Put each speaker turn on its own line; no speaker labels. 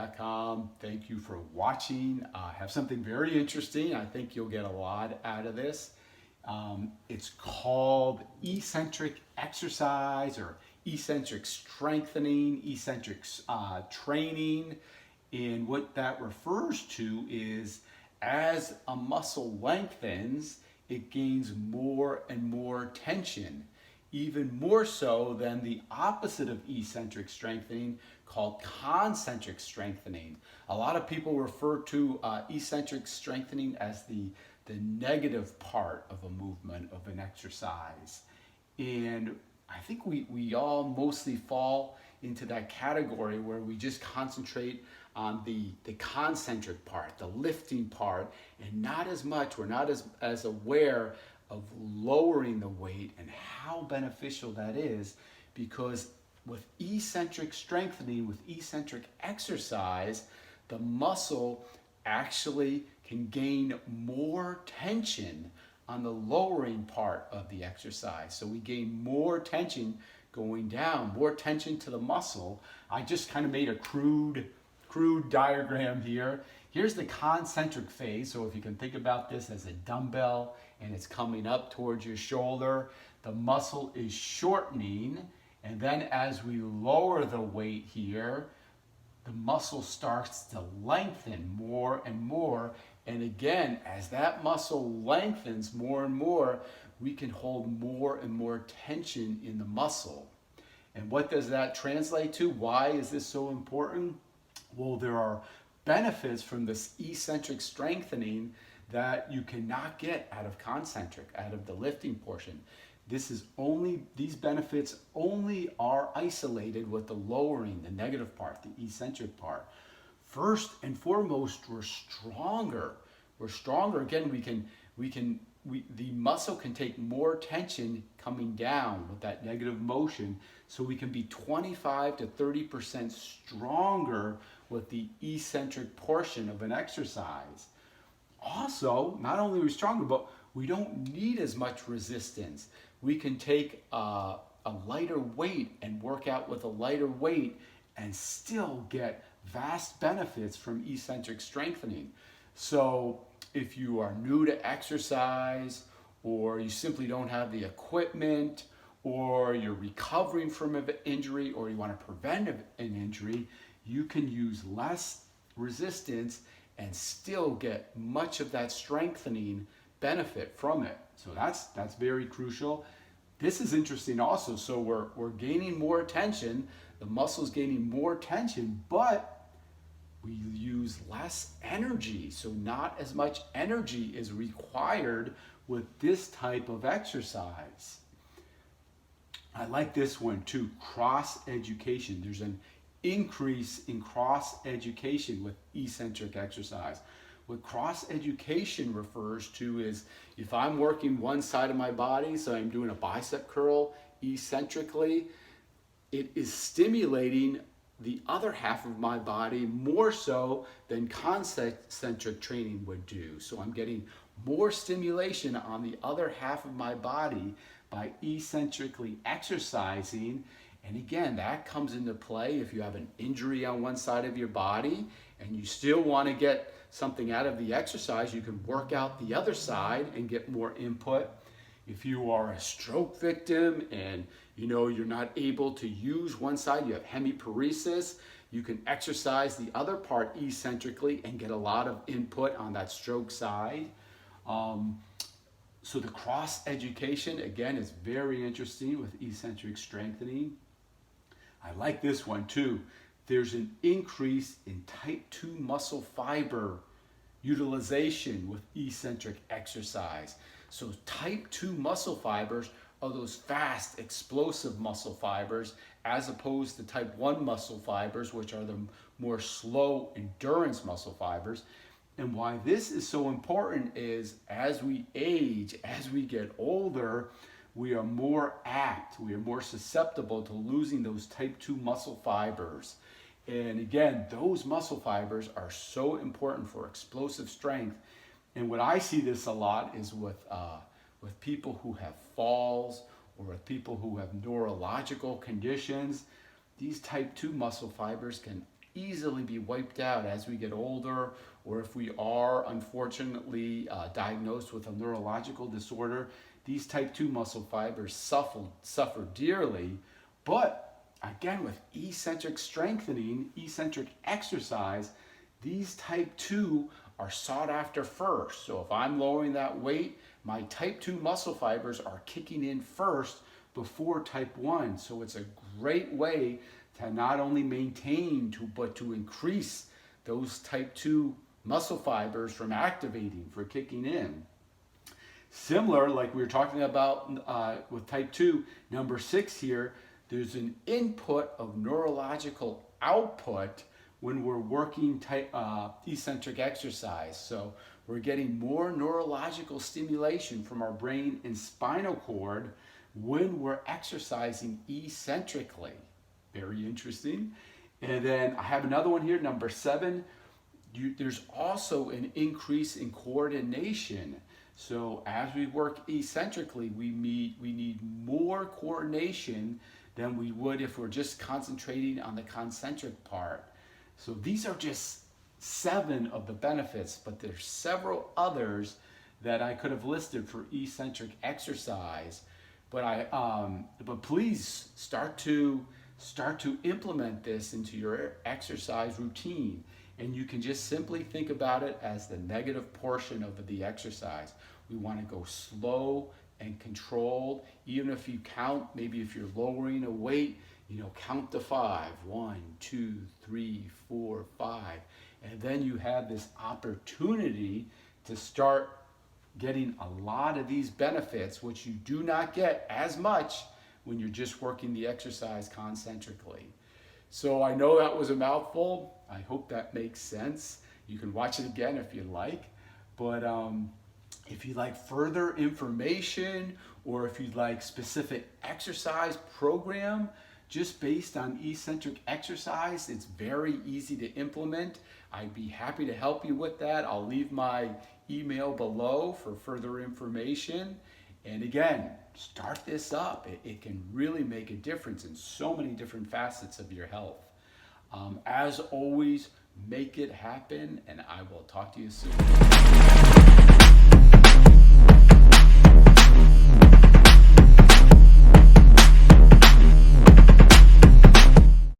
Neurological.com. Thank you for watching. I have something very interesting. I think you'll get a lot out of this. It's called Eccentric Exercise or Eccentric Strengthening, Eccentric Training. And what that refers to is as a muscle lengthens, it gains more and more tension, even more so than the opposite of eccentric strengthening called concentric strengthening. A lot of people refer to eccentric strengthening as the negative part of a movement, of an exercise. And I think we all mostly fall into that category where we just concentrate on the concentric part, the lifting part, and not as much, we're not as aware of lowering the weight and how beneficial that is, because with eccentric strengthening, with eccentric exercise, the muscle actually can gain more tension on the lowering part of the exercise. So we gain more tension going down, more tension to the muscle. I just kind of made a crude diagram here. Here's the concentric phase. So if you can think about this as a dumbbell and it's coming up towards your shoulder, the muscle is shortening. And then as we lower the weight here, the muscle starts to lengthen more and more. And again, as that muscle lengthens more and more, we can hold more and more tension in the muscle. And what does that translate to? Why is this so important? Well, there are benefits from this eccentric strengthening that you cannot get out of concentric, out of the lifting portion. These benefits only are isolated with the lowering, the negative part, the eccentric part. First and foremost, we're stronger. We're stronger. Again, the muscle can take more tension coming down with that negative motion, so we can be 25 to 30% stronger with the eccentric portion of an exercise. Also, not only are we stronger, but we don't need as much resistance. We can take a lighter weight and work out with a lighter weight and still get vast benefits from eccentric strengthening. So if you are new to exercise, or you simply don't have the equipment, or you're recovering from an injury, or you want to prevent an injury, you can use less resistance and still get much of that strengthening benefit from it. So that's very crucial. This is interesting also. So we're gaining more tension, the muscle's gaining more tension, but we use less energy. So not as much energy is required with this type of exercise. I like this one too, cross education. There's an increase in cross education with eccentric exercise. What cross education refers to is if I'm working one side of my body, so I'm doing a bicep curl eccentrically, it is stimulating the other half of my body more so than concentric training would do. So I'm getting more stimulation on the other half of my body by eccentrically exercising. And again, that comes into play if you have an injury on one side of your body and you still want to get something out of the exercise, you can work out the other side and get more input. If you are a stroke victim and you're not able to use one side, you have hemiparesis, you can exercise the other part eccentrically and get a lot of input on that stroke side. So the cross education, again, is very interesting with eccentric strengthening. I like this one too. There's an increase in type 2 muscle fiber utilization with eccentric exercise. So type 2 muscle fibers are those fast, explosive muscle fibers, as opposed to type 1 muscle fibers, which are the more slow endurance muscle fibers. And why this is so important is as we age, as we get older, we are more apt, we are more susceptible to losing those type 2 muscle fibers. And again, those muscle fibers are so important for explosive strength. And what I see this a lot is with people who have falls or with people who have neurological conditions. These type 2 muscle fibers can easily be wiped out as we get older, or if we are unfortunately diagnosed with a neurological disorder. These type 2 muscle fibers suffer dearly. But again, with eccentric strengthening, eccentric exercise, these type 2 are sought after first. So if I'm lowering that weight, my type 2 muscle fibers are kicking in first before type 1. So it's a great way to not only maintain, but to increase those type 2 muscle fibers from activating, for kicking in. Similar, like we were talking about with type 2, number 6 here, there's an input of neurological output when we're working eccentric exercise. So we're getting more neurological stimulation from our brain and spinal cord when we're exercising eccentrically. Very interesting. And then I have another one here, number 7. There's also an increase in coordination. So as we work eccentrically, we need more coordination than we would if we're just concentrating on the concentric part. So these are just 7 of the benefits, but there's several others that I could have listed for eccentric exercise. But please start to implement this into your exercise routine. And you can just simply think about it as the negative portion of the exercise. We want to go slow and controlled. Even if you count, maybe if you're lowering a weight, count to 5. 1, 2, 3, 4, 5. And then you have this opportunity to start getting a lot of these benefits, which you do not get as much when you're just working the exercise concentrically. So I know that was a mouthful. I hope that makes sense. You can watch it again if you like. But if you'd like further information, or if you'd like specific exercise program just based on eccentric exercise, it's very easy to implement. I'd be happy to help you with that. I'll leave my email below for further information. And again, start this up. It can really make a difference in so many different facets of your health. As always, make it happen, and I will talk to you soon.